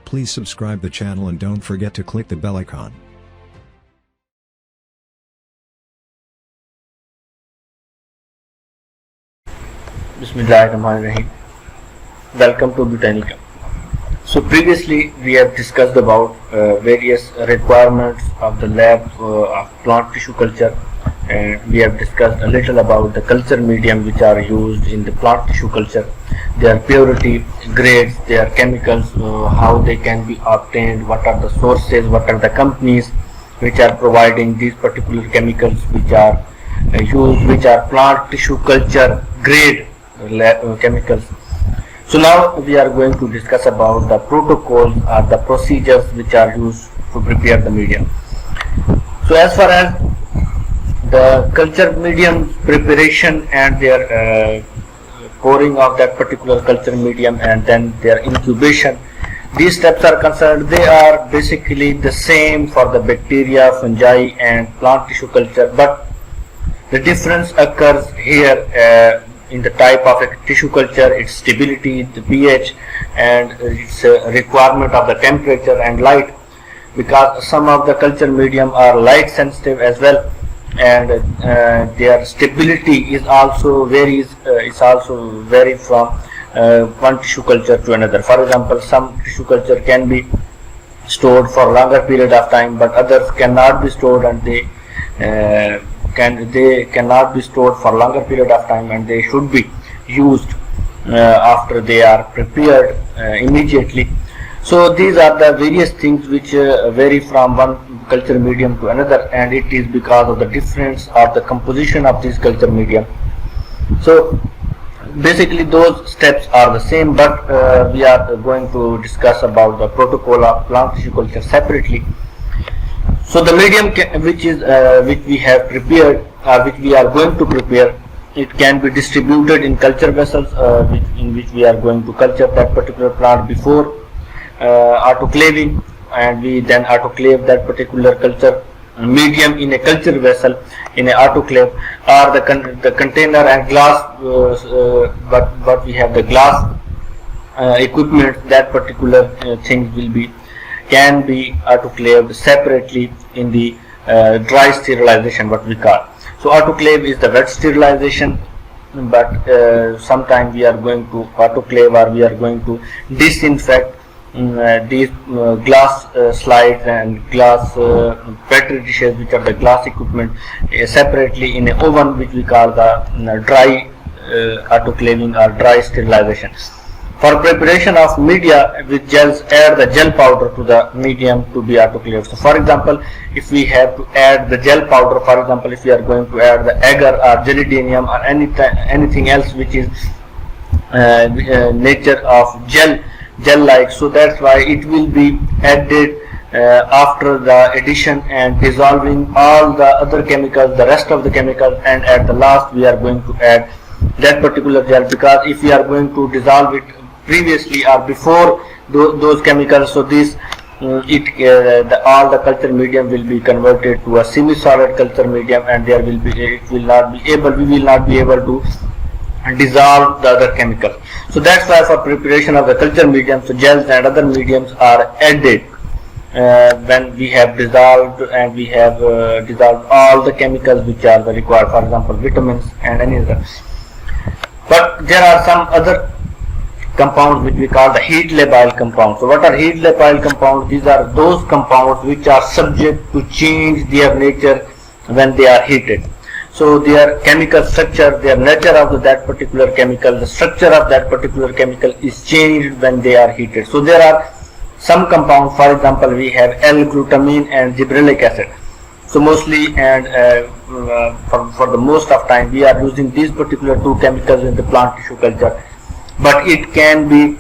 Please subscribe the channel and don't forget to click the bell icon. Bismillahirrahmanirrahim. Welcome to Botanica. So previously we have discussed about various requirements of the lab of plant tissue culture, and we have discussed a little about the culture medium which are used in the plant tissue culture, their purity, grades, their chemicals, how they can be obtained, what are the sources, what are the companies which are providing these particular chemicals which are used, which are plant tissue culture grade chemicals. So now we are going to discuss about the protocols or the procedures which are used to prepare the medium. So as far as the culture medium preparation and their pouring of that particular culture medium and then their incubation, these steps are concerned, they are basically the same for the bacteria, fungi and plant tissue culture, but the difference occurs here in the type of a tissue culture, its stability, the pH and its requirement of the temperature and light, because some of the culture medium are light sensitive as well, and their stability is also vary from one tissue culture to another. For example, some tissue culture can be stored for longer period of time, but others cannot be stored, and they cannot be stored for longer period of time, and they should be used after they are prepared immediately. So these are the various things which vary from one culture medium to another, and it is because of the difference of the composition of this culture medium. So basically those steps are the same, but we are going to discuss about the protocol of plant tissue culture separately. So the medium which we have prepared, which we are going to prepare, it can be distributed in culture vessels in which we are going to culture that particular plant before autoclaving, and we then autoclave that particular culture medium in a culture vessel in an autoclave, or the container and glass, but we have the glass equipment, that particular thing can be autoclaved separately in the dry sterilization, what we call. So autoclave is the wet sterilization, but sometime we are going to autoclave, or we are going to disinfect these glass slides and glass petri dishes, which are the glass equipment, separately in an oven which we call the dry autoclaving or dry sterilization. For preparation of media with gels, add the gel powder to the medium to be autoclaved. So for example, if we have to add the gel powder, for example, if we are going to add the agar or gelidinium or anything else which is nature of gel like, so that's why it will be added after the addition and dissolving all the other chemicals, the rest of the chemicals, and at the last we are going to add that particular gel, because if we are going to dissolve it previously or before those chemicals, so this all the culture medium will be converted to a semi-solid culture medium, and we will not be able to dissolve the other chemical. So that's why for preparation of the culture medium, so gels and other mediums are added when we have dissolved, and we have dissolved all the chemicals which are required, for example vitamins and any other. But there are some other compounds which we call the heat labile compounds. So what are heat labile compounds? These are those compounds which are subject to change their nature when they are heated. So their chemical structure, their nature of that particular chemical, the structure of that particular chemical is changed when they are heated. So there are some compounds, for example we have L-glutamine and gibberellic acid. So mostly and for the most of time we are using these particular two chemicals in the plant tissue culture, but it can be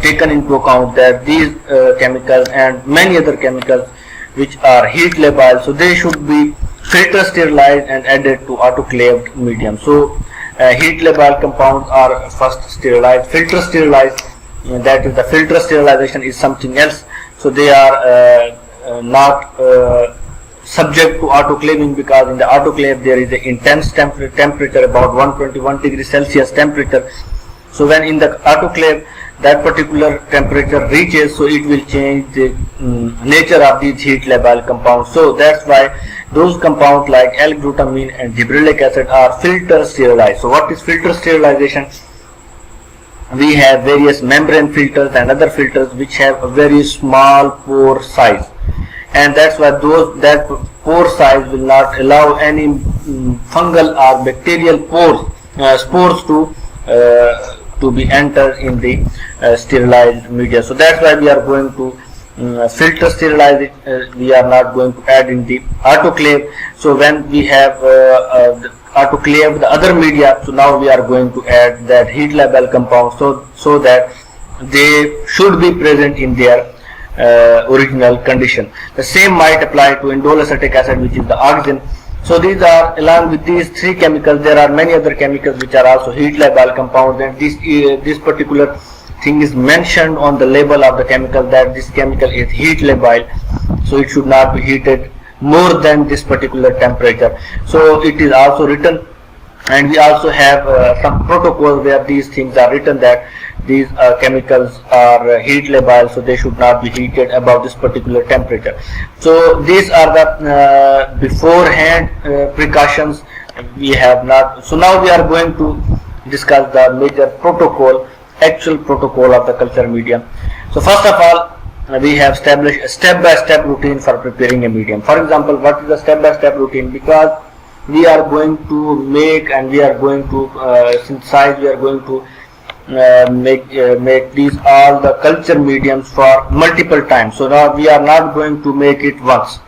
taken into account that these chemicals and many other chemicals which are heat labile, so they should be filter sterilized and added to autoclaved medium. So heat labile compounds are first sterilized, filter sterilized, that is the filter sterilization is something else. So they are not subject to autoclaving, because in the autoclave there is an intense temperature, about 121 degrees Celsius temperature. So when in the autoclave that particular temperature reaches, so it will change the nature of these heat labile compounds. So that's why those compounds like L-glutamine and gibberellic acid are filter sterilized. So what is filter sterilization? We have various membrane filters and other filters which have a very small pore size, and that's why that pore size will not allow any fungal or bacterial spores to be entered in the sterilized media. So that's why we are going to filter sterilize it. We are not going to add in the autoclave. So when we have autoclave the other media, so now we are going to add that heat labile compound, so that they should be present in their original condition. The same might apply to indole acetic acid, which is the oxygen. So these are, along with these three chemicals, there are many other chemicals which are also heat labile compounds, and this particular thing is mentioned on the label of the chemical, that this chemical is heat labile, so it should not be heated more than this particular temperature. So it is also written, and we also have some protocols where these things are written, that these chemicals are heat labile, so they should not be heated above this particular temperature. So these are the beforehand precautions we have not. So now we are going to discuss the major protocol, actual protocol of the culture medium. So first of all, we have established a step-by-step routine for preparing a medium. For example, what is the step-by-step routine? Because we are going to make and we are going to synthesize, we are going to make these all the culture mediums for multiple times. So now we are not going to make it once.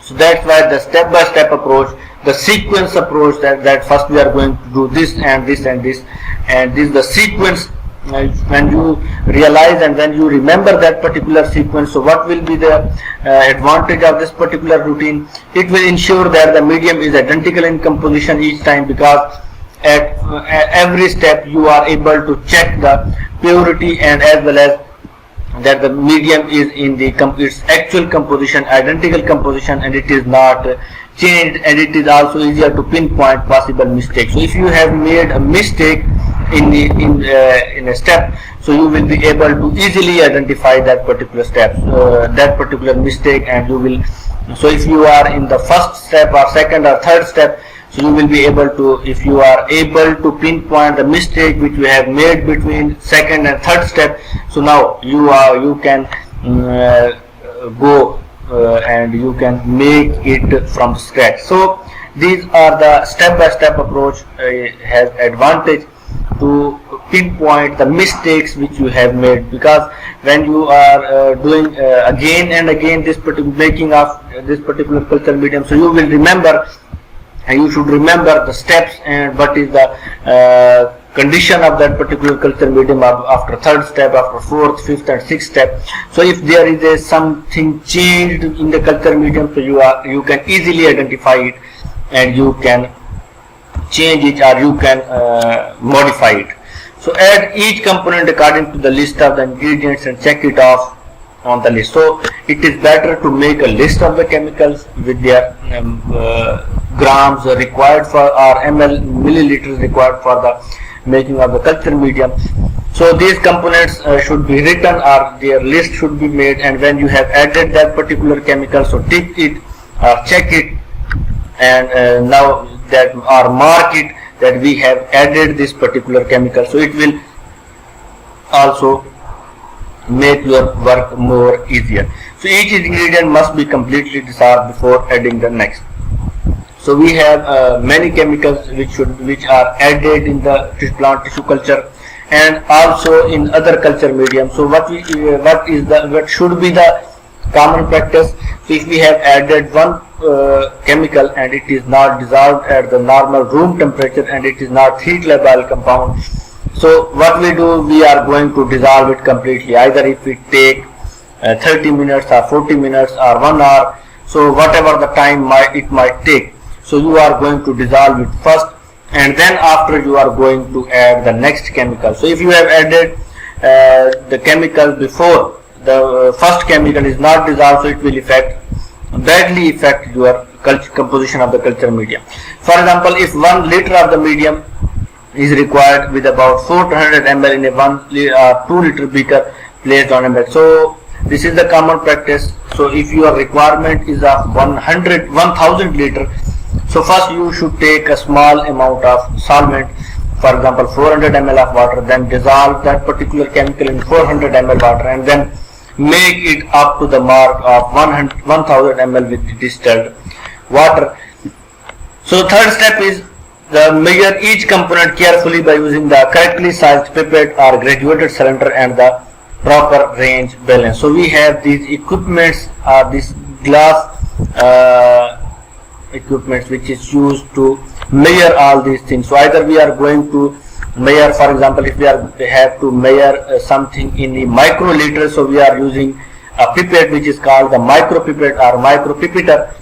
So that's why the step-by-step approach, the sequence approach, that first we are going to do this and this and this, and this is the sequence. When you realize and when you remember that particular sequence, so what will be the advantage of this particular routine? It will ensure that the medium is identical in composition each time, because at every step you are able to check the purity and as well as that the medium is in the its actual composition, identical composition, and it is not changed, and it is also easier to pinpoint possible mistakes. So if you have made a mistake in a step, so you will be able to easily identify that particular step, that particular mistake, and you will. So if you are in the first step or second or third step, so you will be able to, if you are able to pinpoint the mistake which you have made between second and third step, so now you can go and you can make it from scratch. So these are the step-by-step approach has advantage to pinpoint the mistakes which you have made, because when you are doing again and again this particular making of this particular culture medium, so you will remember, and you should remember the steps and what is the condition of that particular culture medium after third step, after fourth, fifth and sixth step. So if there is something changed in the culture medium, so you can easily identify it and you can change it or you can modify it. So add each component according to the list of the ingredients and check it off on the list. So it is better to make a list of the chemicals with their grams required for, or milliliters required for the making of the culture medium. So these components should be written, or their list should be made, and when you have added that particular chemical, so tick it or check it, and now that or mark it that we have added this particular chemical. So it will also make your work more easier. So each ingredient must be completely dissolved before adding the next. So we have many chemicals which are added in the plant tissue culture and also in other culture medium. So what should be the common practice? So if we have added one chemical and it is not dissolved at the normal room temperature and it is not heat labile compound, so what we do, we are going to dissolve it completely, either if it take 30 minutes or 40 minutes or 1 hour, so whatever the time it might take. So you are going to dissolve it first, and then after you are going to add the next chemical. So if you have added the chemical before the first chemical is not dissolved, so it will badly affect your composition of the culture medium. For example, if 1 liter of the medium is required with about 400 ml in a 2 liter beaker placed on a bed. So this is the common practice. So if your requirement is of 1000 liter, so first you should take a small amount of solvent, for example 400 ml of water, then dissolve that particular chemical in 400 ml water, and then make it up to the mark of 1000 ml with the distilled water. So third step is measure each component carefully by using the correctly sized pipette or graduated cylinder and the proper range balance. So we have these equipments, this glass equipments which is used to measure all these things. So either we are going to measure, for example, if we have to measure something in the microliter, so we are using a pipette which is called the micro pipette or micro pipetter.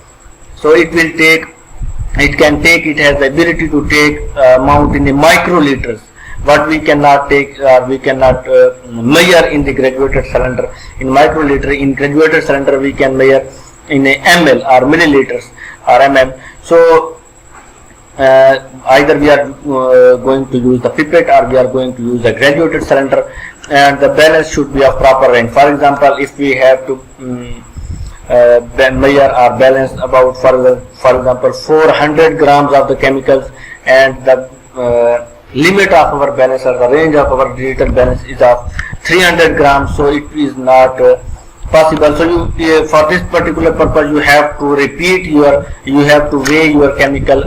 So it has the ability to take amount in the microliters, but we cannot take measure in the graduated cylinder. In microliter, in graduated cylinder we can measure in a ml or milliliters or mm. So either we are going to use the pipette or we are going to use the graduated cylinder, and the balance should be of proper range. For example, if we have to measure or balance about, for example, 400 grams of the chemicals, and the limit of our balance or the range of our digital balance is of 300 grams, so it is not possible. So you for this particular purpose you have to weigh your chemical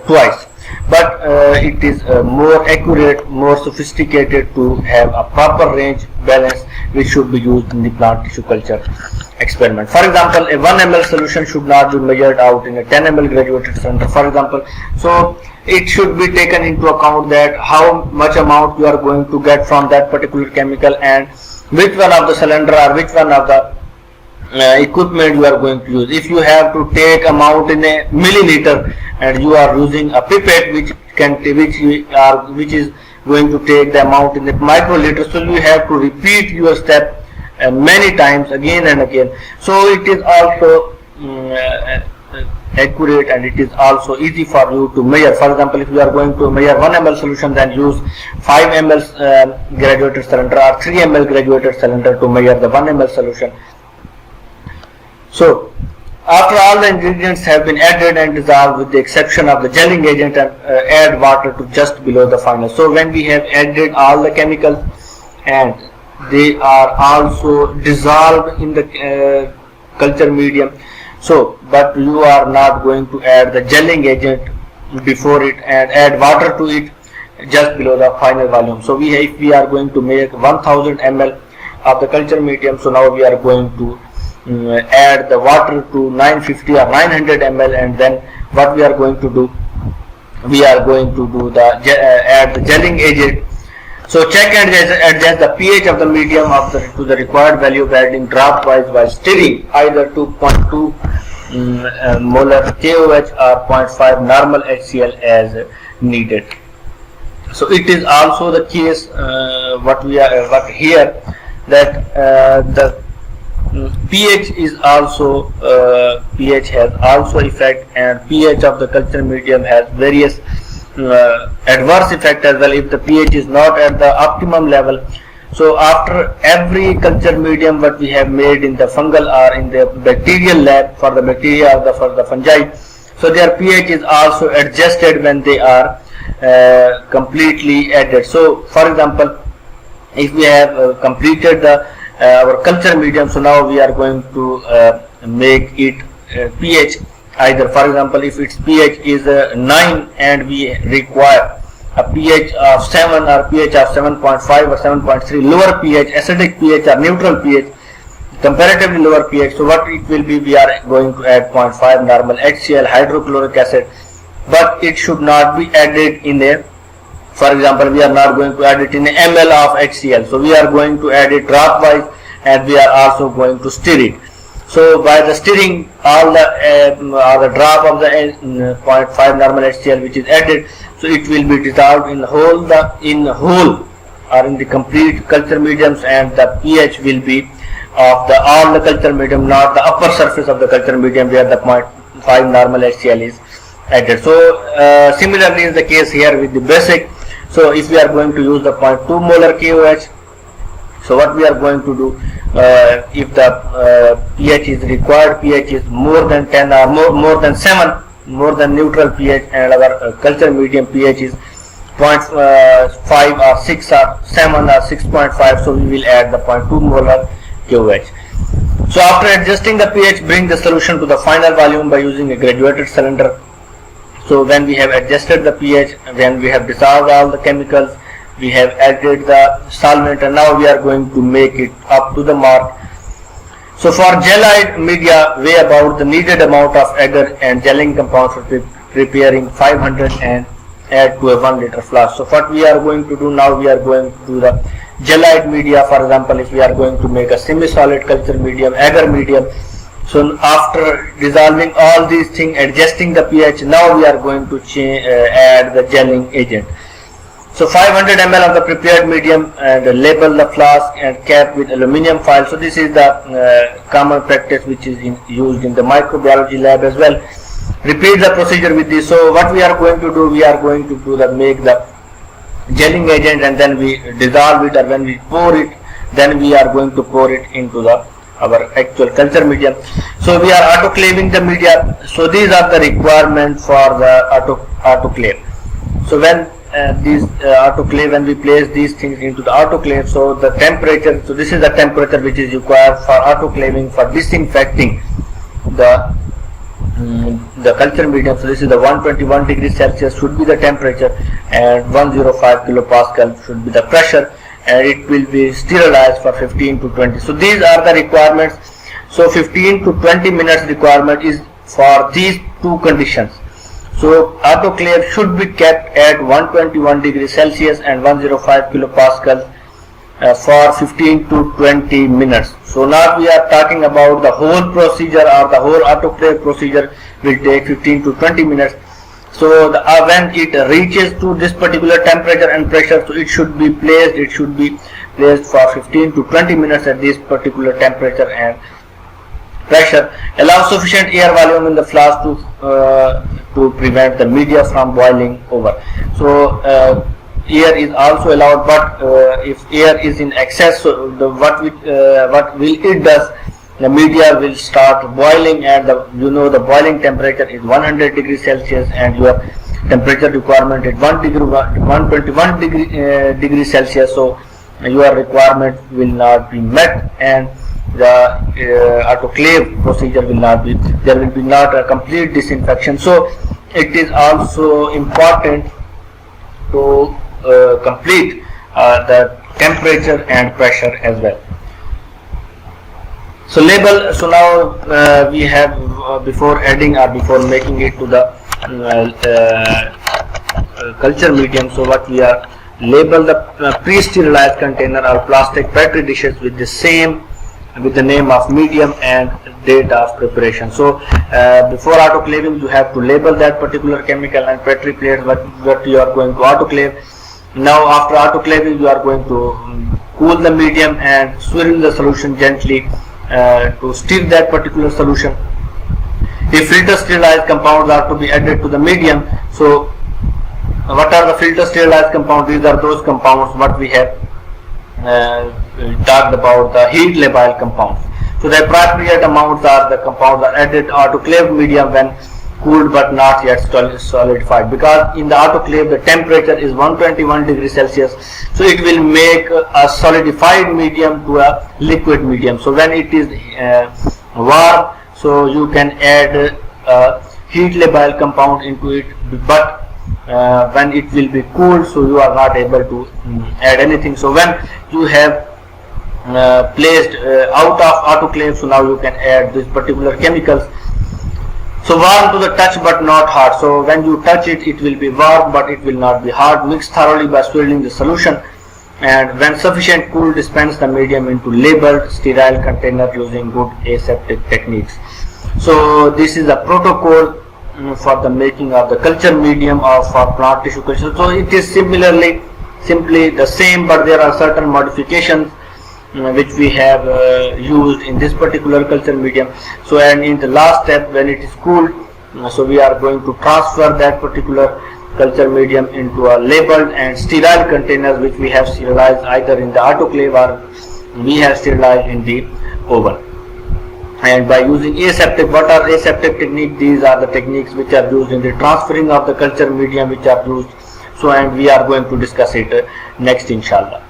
twice, but it is more accurate, more sophisticated to have a proper range balance which should be used in the plant tissue culture experiment. For example, a 1 ml solution should not be measured out in a 10 ml graduated cylinder, for example. So it should be taken into account that how much amount you are going to get from that particular chemical, and which one of the cylinder or which one of the equipment you are going to use. If you have to take amount in a milliliter and you are using a pipette which is going to take the amount in the microliter, so you have to repeat your step many times again and again. So it is also accurate, and it is also easy for you to measure. For example, if you are going to measure 1 ml solution, then use 5 ml graduated cylinder or 3 ml graduated cylinder to measure the 1 ml solution. So after all the ingredients have been added and dissolved with the exception of the gelling agent, and add water to just below the final. So when we have added all the chemicals and they are also dissolved in the culture medium, so but you are not going to add the gelling agent before it and add water to it just below the final volume. So if we are going to make 1000 ml of the culture medium, so now we are going to add the water to 950 or 900 ml, and then what we are going to do, we are going to do add the gelling agent. So check and adjust the pH of the medium to the required value by adding drop wise while stirring, either 2.2 molar KOH or 0.5 normal HCl as needed. So it is also the case what here that the pH is also pH has also effect, and pH of the culture medium has various adverse effect as well if the pH is not at the optimum level. So after every culture medium what we have made in the fungal or in the bacterial lab for the bacteria or for the fungi, so their pH is also adjusted when they are completely added. So for example, if we have completed our culture medium, so now we are going to make it pH, either for example if its pH is 9 and we require a pH of 7 or pH of 7.5 or 7.3, lower pH, acidic pH or neutral pH, comparatively lower pH, so what it will be, we are going to add 0.5 normal HCl hydrochloric acid, but it should not be added in a, for example, we are not going to add it in a ml of HCl, so we are going to add it drop wise, and we are also going to stir it. So by the stirring, all the drop of the 0.5 normal HCl which is added, so it will be dissolved in whole or in the complete culture mediums, and the pH will be of all the culture medium, not the upper surface of the culture medium where the 0.5 normal HCl is added. So similarly is the case here with the basic. So if we are going to use the 0.2 molar KOH, so what we are going to do, if the pH is required, pH is more than 10 or more than 7, more than neutral pH, and our culture medium pH is 0.5 or 6 or 7 or 6.5, so we will add the 0.2 molar KOH. So after adjusting the pH, bring the solution to the final volume by using a graduated cylinder. So when we have adjusted the pH, when we have dissolved all the chemicals, we have added the solvent, and now we are going to make it up to the mark. So for gelide media, weigh about the needed amount of agar and gelling compounds for preparing 500 and add to a 1 liter flask. So what we are going to do now, we are going to do the gelide media. For example, if we are going to make a semi-solid culture medium, agar medium, so after dissolving all these things, adjusting the pH, now we are going to add the gelling agent. So 500 ml of the prepared medium, and label the flask and cap with aluminum foil. So this is the common practice which is used in the microbiology lab as well. Repeat the procedure with this. So what we are going to do, we are going to do make the gelling agent, and then we dissolve it, or when we pour it, then we are going to pour it into our actual culture medium. So we are autoclaving the media. So these are the requirements for the autoclave. So when these autoclave, when we place these things into the autoclave, so the temperature, so this is the temperature which is required for autoclaving, for disinfecting the culture medium. So this is the 121 degrees Celsius should be the temperature, and 105 kilopascal should be the pressure, and it will be sterilized for 15 to 20. So these are the requirements. So 15 to 20 minutes requirement is for these two conditions. So autoclave should be kept at 121 degrees Celsius and 105 kilopascal for 15 to 20 minutes. So now we are talking about the whole procedure, or the whole autoclave procedure will take 15 to 20 minutes. So when it reaches to this particular temperature and pressure, so it should be placed for 15 to 20 minutes at this particular temperature and pressure. Allow sufficient air volume in the flask to prevent the media from boiling over. So air is also allowed, but if air is in excess, so what will it does, the media will start boiling, and the boiling temperature is 100 degrees Celsius, and your temperature requirement is 121 degrees Celsius. So your requirement will not be met, and the autoclave procedure will not be, there will be not a complete disinfection. So it is also important to complete the temperature and pressure as well. So label, so now we have before adding or before making it to the culture medium, so what we are label the pre-sterilized container or plastic petri dishes with the name of medium and date of preparation. So before autoclaving, you have to label that particular chemical and petri plates what you are going to autoclave. Now after autoclaving, you are going to cool the medium and swirl the solution gently to stir that particular solution. If filter sterilized compounds are to be added to the medium, so what are the filter sterilized compounds? These are those compounds what we have talked about, the heat labile compounds. So the appropriate amounts are the compounds are added to autoclaved medium when cooled but not yet solidified, because in the autoclave the temperature is 121 degrees Celsius, so it will make a solidified medium to a liquid medium. So when it is warm, so you can add a heat labile compound into it, but when it will be cooled, so you are not able to add anything. So when you have placed out of autoclave, so now you can add these particular chemicals. So warm to the touch but not hot. So when you touch it, it will be warm but it will not be hot. Mix thoroughly by swirling the solution, and when sufficient cool, dispense the medium into labeled sterile container using good aseptic techniques. So this is the protocol for the making of the culture medium or for plant tissue culture. So it is simply the same, but there are certain modifications which we have used in this particular culture medium. So and in the last step, when it is cooled, so we are going to transfer that particular culture medium into a labeled and sterile containers, which we have sterilized either in the autoclave or we have sterilized in the oven. And by using aseptic, what are aseptic technique? These are the techniques which are used in the transferring of the culture medium, which are used. So, and we are going to discuss it next, inshallah.